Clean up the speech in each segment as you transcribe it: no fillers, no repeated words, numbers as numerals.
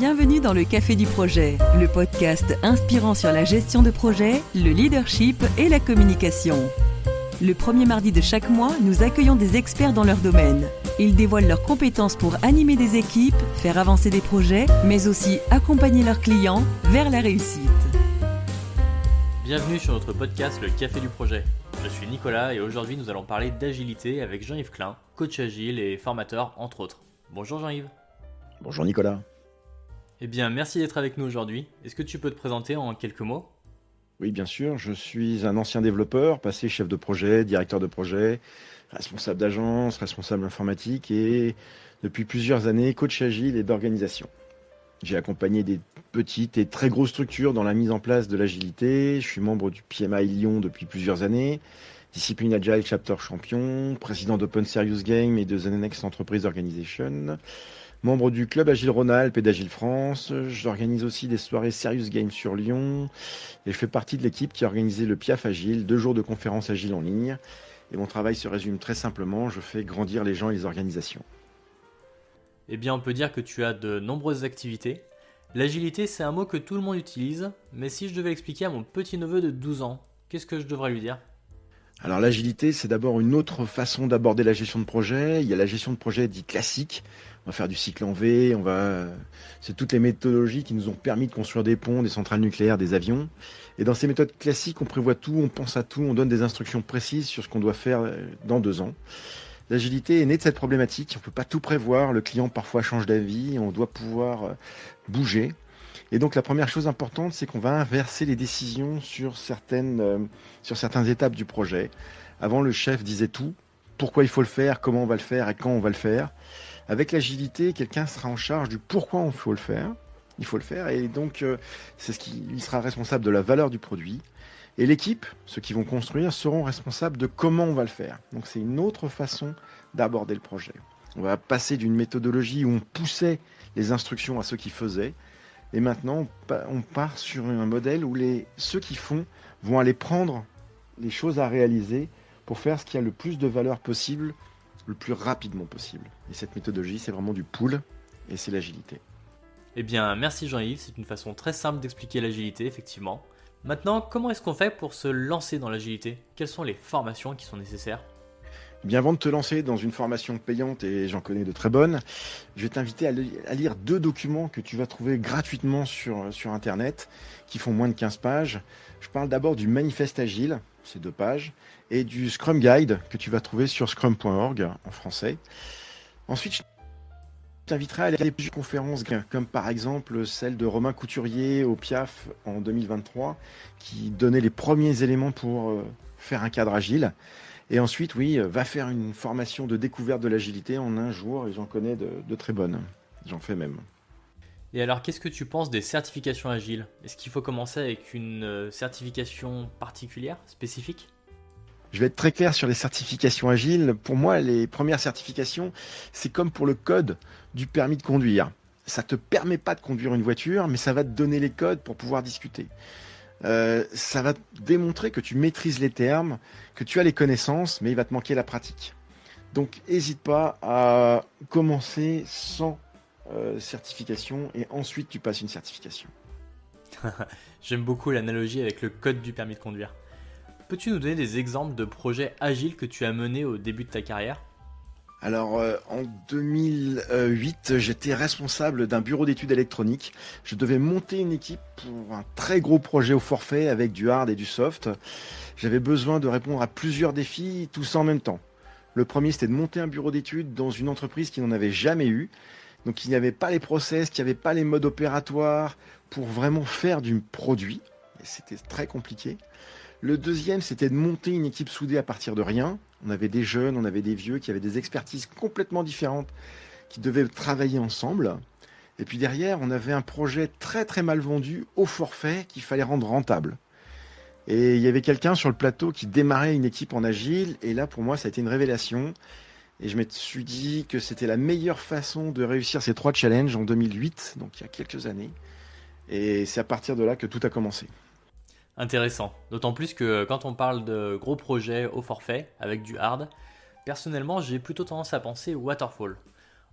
Bienvenue dans le Café du Projet, le podcast inspirant sur la gestion de projet, le leadership et la communication. Le premier mardi de chaque mois, nous accueillons des experts dans leur domaine. Ils dévoilent leurs compétences pour animer des équipes, faire avancer des projets, mais aussi accompagner leurs clients vers la réussite. Bienvenue sur notre podcast Le Café du Projet. Je suis Nicolas et aujourd'hui nous allons parler d'agilité avec Jean-Yves Klein, coach agile et formateur entre autres. Bonjour Jean-Yves. Bonjour Nicolas. Eh bien merci d'être avec nous aujourd'hui. Est-ce que tu peux te présenter en quelques mots ? Oui, bien sûr, je suis un ancien développeur, passé chef de projet, directeur de projet, responsable d'agence, responsable informatique et depuis plusieurs années coach agile et d'organisation. J'ai accompagné des petites et très grosses structures dans la mise en place de l'agilité. Je suis membre du PMI Lyon depuis plusieurs années, discipline Agile Chapter Champion, président d'Open Serious Game et de The Next Enterprise Organization, membre du club Agile Rhône-Alpes et d'Agile France. J'organise aussi des soirées Serious Game sur Lyon et je fais partie de l'équipe qui a organisé le PIAF Agile, 2 jours de conférences Agile en ligne. Et mon travail se résume très simplement, je fais grandir les gens et les organisations. Eh bien on peut dire que tu as de nombreuses activités. L'agilité c'est un mot que tout le monde utilise, mais si je devais l'expliquer à mon petit-neveu de 12 ans, qu'est-ce que je devrais lui dire ? Alors l'agilité, c'est d'abord une autre façon d'aborder la gestion de projet. Il y a la gestion de projet dite classique. On va faire du cycle en V, c'est toutes les méthodologies qui nous ont permis de construire des ponts, des centrales nucléaires, des avions. Et dans ces méthodes classiques, on prévoit tout, on pense à tout, on donne des instructions précises sur ce qu'on doit faire dans 2 ans. L'agilité est née de cette problématique. On ne peut pas tout prévoir. Le client parfois change d'avis. On doit pouvoir bouger. Et donc la première chose importante, c'est qu'on va inverser les décisions sur certaines étapes du projet. Avant, le chef disait tout. Pourquoi il faut le faire, comment on va le faire et quand on va le faire. Avec l'agilité, quelqu'un sera en charge du pourquoi il faut le faire. Et donc il sera responsable de la valeur du produit. Et l'équipe, ceux qui vont construire, seront responsables de comment on va le faire. Donc c'est une autre façon d'aborder le projet. On va passer d'une méthodologie où on poussait les instructions à ceux qui faisaient. Et maintenant, on part sur un modèle où ceux qui font vont aller prendre les choses à réaliser pour faire ce qui a le plus de valeur possible, le plus rapidement possible. Et cette méthodologie, c'est vraiment du pull et c'est l'agilité. Eh bien merci Jean-Yves, c'est une façon très simple d'expliquer l'agilité effectivement. Maintenant, comment est-ce qu'on fait pour se lancer dans l'agilité ? Quelles sont les formations qui sont nécessaires ? Eh bien, avant de te lancer dans une formation payante, et j'en connais de très bonnes, je vais t'inviter à lire 2 documents que tu vas trouver gratuitement sur Internet, qui font moins de 15 pages. Je parle d'abord du Manifeste Agile, c'est 2 pages, et du Scrum Guide, que tu vas trouver sur scrum.org en français. Ensuite, je t'inviterai à aller à plusieurs conférences, comme par exemple celle de Romain Couturier au PIAF en 2023, qui donnait les premiers éléments pour faire un cadre agile. Et ensuite, va faire une formation de découverte de l'agilité en 1 jour, et j'en connais de très bonnes. J'en fais même. Et alors, qu'est-ce que tu penses des certifications agiles ? Est-ce qu'il faut commencer avec une certification particulière, spécifique ? Je vais être très clair sur les certifications agiles. Pour moi, les premières certifications, c'est comme pour le code du permis de conduire. Ça ne te permet pas de conduire une voiture, mais ça va te donner les codes pour pouvoir discuter. Ça va démontrer que tu maîtrises les termes, que tu as les connaissances, mais il va te manquer la pratique. Donc, n'hésite pas à commencer sans certification et ensuite tu passes une certification. J'aime beaucoup l'analogie avec le code du permis de conduire. Peux-tu nous donner des exemples de projets agiles que tu as menés au début de ta carrière ? Alors, en 2008, j'étais responsable d'un bureau d'études électroniques. Je devais monter une équipe pour un très gros projet au forfait avec du hard et du soft. J'avais besoin de répondre à plusieurs défis, tout ça en même temps. Le premier, c'était de monter un bureau d'études dans une entreprise qui n'en avait jamais eu. Donc, il n'y avait pas les process, il n'y avait pas les modes opératoires pour vraiment faire du produit. Et c'était très compliqué. Le deuxième, c'était de monter une équipe soudée à partir de rien. On avait des jeunes, on avait des vieux qui avaient des expertises complètement différentes, qui devaient travailler ensemble. Et puis derrière, on avait un projet très très mal vendu au forfait qu'il fallait rendre rentable. Et il y avait quelqu'un sur le plateau qui démarrait une équipe en agile. Et là, pour moi, ça a été une révélation. Et je me suis dit que c'était la meilleure façon de réussir ces 3 challenges en 2008, donc il y a quelques années. Et c'est à partir de là que tout a commencé. Intéressant, d'autant plus que quand on parle de gros projets au forfait avec du hard, personnellement j'ai plutôt tendance à penser waterfall.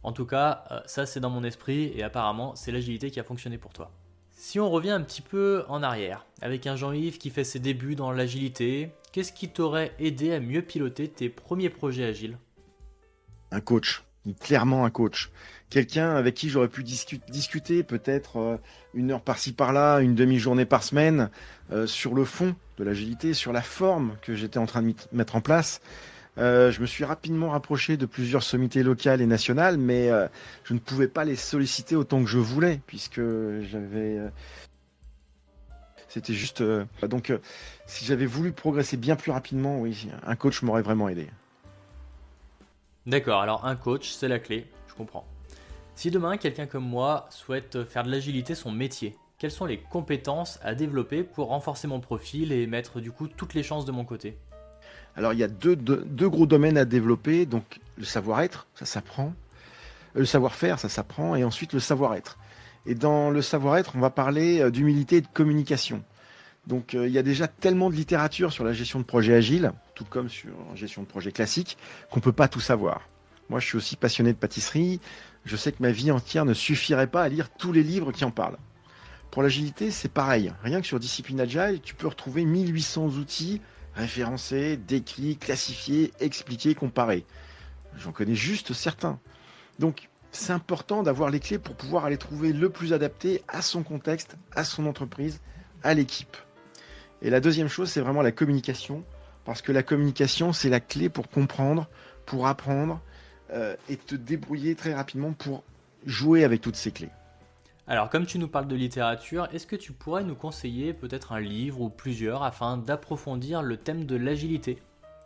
En tout cas, ça c'est dans mon esprit et apparemment c'est l'agilité qui a fonctionné pour toi. Si on revient un petit peu en arrière, avec un Jean-Yves qui fait ses débuts dans l'agilité, qu'est-ce qui t'aurait aidé à mieux piloter tes premiers projets agiles? Un coach, clairement un coach. Quelqu'un avec qui j'aurais pu discuter peut-être une heure par-ci par-là, une demi-journée par semaine, sur le fond de l'agilité, sur la forme que j'étais en train de mettre en place. Je me suis rapidement rapproché de plusieurs sommités locales et nationales, mais je ne pouvais pas les solliciter autant que je voulais, puisque c'était juste... donc, si j'avais voulu progresser bien plus rapidement, oui, un coach m'aurait vraiment aidé. D'accord, alors un coach, c'est la clé, je comprends. Si demain quelqu'un comme moi souhaite faire de l'agilité son métier, quelles sont les compétences à développer pour renforcer mon profil et mettre du coup toutes les chances de mon côté? Alors, il y a deux gros domaines à développer. Donc, le savoir-être, ça s'apprend. Le savoir-faire, ça s'apprend. Et ensuite, le savoir-être. Et dans le savoir-être, on va parler d'humilité et de communication. Donc, il y a déjà tellement de littérature sur la gestion de projet agile, tout comme sur la gestion de projet classique, qu'on ne peut pas tout savoir. Moi, je suis aussi passionné de pâtisserie. Je sais que ma vie entière ne suffirait pas à lire tous les livres qui en parlent. Pour l'agilité, c'est pareil. Rien que sur Discipline Agile, tu peux retrouver 1800 outils référencés, décrits, classifiés, expliqués, comparés. J'en connais juste certains. Donc, c'est important d'avoir les clés pour pouvoir aller trouver le plus adapté à son contexte, à son entreprise, à l'équipe. Et la deuxième chose, c'est vraiment la communication. Parce que la communication, c'est la clé pour comprendre, pour apprendre et te débrouiller très rapidement pour jouer avec toutes ces clés. Alors comme tu nous parles de littérature, est-ce que tu pourrais nous conseiller peut-être un livre ou plusieurs afin d'approfondir le thème de l'agilité?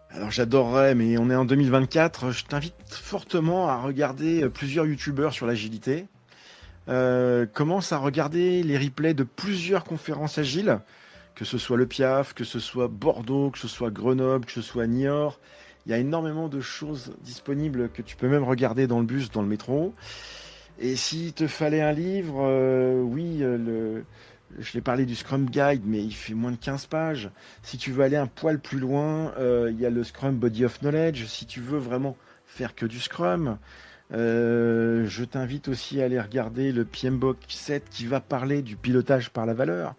Alors j'adorerais, mais on est en 2024, je t'invite fortement à regarder plusieurs youtubeurs sur l'agilité. Commence à regarder les replays de plusieurs conférences agiles, que ce soit le Piaf, que ce soit Bordeaux, que ce soit Grenoble, que ce soit Niort. Il y a énormément de choses disponibles que tu peux même regarder dans le bus, dans le métro. Et s'il te fallait un livre, je l'ai parlé du Scrum Guide, mais il fait moins de 15 pages. Si tu veux aller un poil plus loin, il y a le Scrum Body of Knowledge. Si tu veux vraiment faire que du Scrum, je t'invite aussi à aller regarder le PMBOK 7 qui va parler du pilotage par la valeur.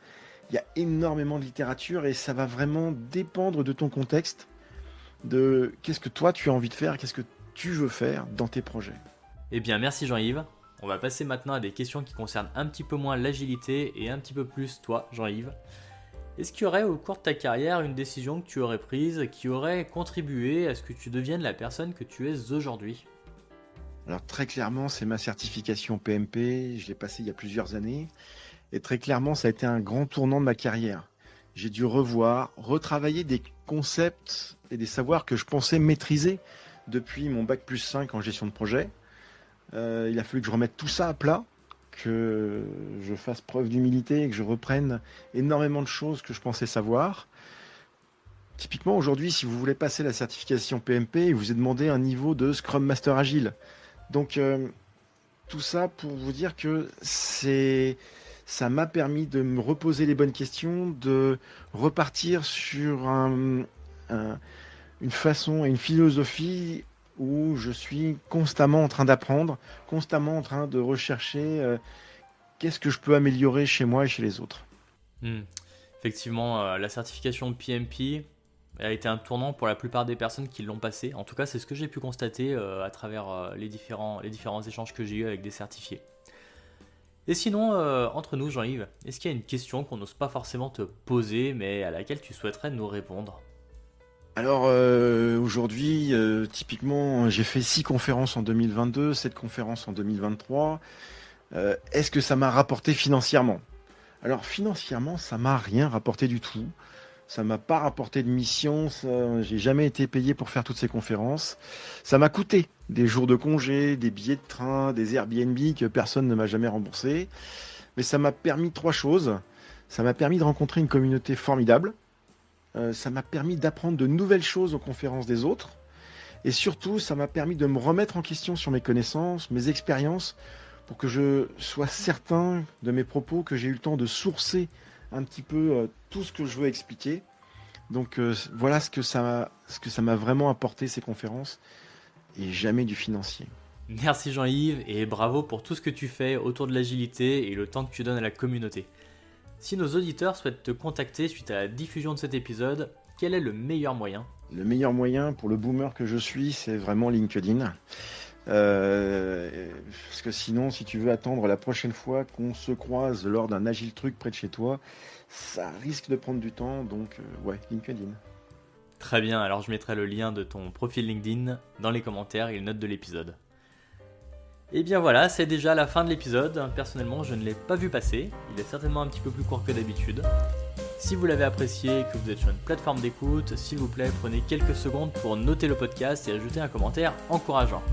Il y a énormément de littérature et ça va vraiment dépendre de ton contexte, de qu'est-ce que toi tu as envie de faire, qu'est-ce que tu veux faire dans tes projets. Eh bien merci Jean-Yves. On va passer maintenant à des questions qui concernent un petit peu moins l'agilité et un petit peu plus toi, Jean-Yves. Est-ce qu'il y aurait au cours de ta carrière une décision que tu aurais prise qui aurait contribué à ce que tu deviennes la personne que tu es aujourd'hui? Alors très clairement, c'est ma certification PMP, je l'ai passée il y a plusieurs années, et très clairement, ça a été un grand tournant de ma carrière. J'ai dû retravailler des concepts et des savoirs que je pensais maîtriser depuis mon bac+5 en gestion de projet. Il a fallu que je remette tout ça à plat, que je fasse preuve d'humilité et que je reprenne énormément de choses que je pensais savoir. Typiquement, aujourd'hui, si vous voulez passer la certification PMP, il vous est demandé un niveau de Scrum Master Agile. Donc, tout ça pour vous dire que ça m'a permis de me reposer les bonnes questions, de repartir sur une façon et une philosophie où je suis constamment en train d'apprendre, constamment en train de rechercher qu'est-ce que je peux améliorer chez moi et chez les autres. Effectivement, la certification PMP a été un tournant pour la plupart des personnes qui l'ont passé. En tout cas, c'est ce que j'ai pu constater à travers les différents échanges que j'ai eus avec des certifiés. Et sinon, entre nous, Jean-Yves, est-ce qu'il y a une question qu'on n'ose pas forcément te poser, mais à laquelle tu souhaiterais nous répondre? Alors aujourd'hui, typiquement, j'ai fait 6 conférences en 2022, 7 conférences en 2023. Est-ce que ça m'a rapporté financièrement? Alors financièrement, ça m'a rien rapporté du tout. Ça m'a pas rapporté de mission. J'ai jamais été payé pour faire toutes ces conférences. Ça m'a coûté des jours de congé, des billets de train, des Airbnb que personne ne m'a jamais remboursé. Mais ça m'a permis 3 choses. Ça m'a permis de rencontrer une communauté formidable. Ça m'a permis d'apprendre de nouvelles choses aux conférences des autres. Et surtout, ça m'a permis de me remettre en question sur mes connaissances, mes expériences, pour que je sois certain de mes propos, que j'ai eu le temps de sourcer un petit peu tout ce que je veux expliquer. Donc voilà ce que ça m'a vraiment apporté, ces conférences, et jamais du financier. Merci Jean-Yves et bravo pour tout ce que tu fais autour de l'agilité et le temps que tu donnes à la communauté. Si nos auditeurs souhaitent te contacter suite à la diffusion de cet épisode, quel est le meilleur moyen ? Le meilleur moyen pour le boomer que je suis, c'est vraiment LinkedIn. Parce que sinon, si tu veux attendre la prochaine fois qu'on se croise lors d'un agile truc près de chez toi, ça risque de prendre du temps, donc ouais, LinkedIn. Très bien, alors je mettrai le lien de ton profil LinkedIn dans les commentaires et les notes de l'épisode. Et bien voilà, c'est déjà la fin de l'épisode. Personnellement, je ne l'ai pas vu passer. Il est certainement un petit peu plus court que d'habitude. Si vous l'avez apprécié et que vous êtes sur une plateforme d'écoute, s'il vous plaît, prenez quelques secondes pour noter le podcast et ajouter un commentaire encourageant.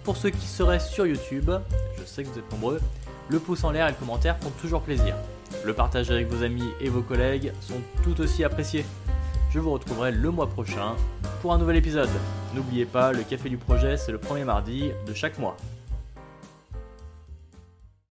Pour ceux qui seraient sur YouTube, je sais que vous êtes nombreux, le pouce en l'air et le commentaire font toujours plaisir. Le partage avec vos amis et vos collègues sont tout aussi appréciés. Je vous retrouverai le mois prochain pour un nouvel épisode. N'oubliez pas, le café du projet, c'est le premier mardi de chaque mois.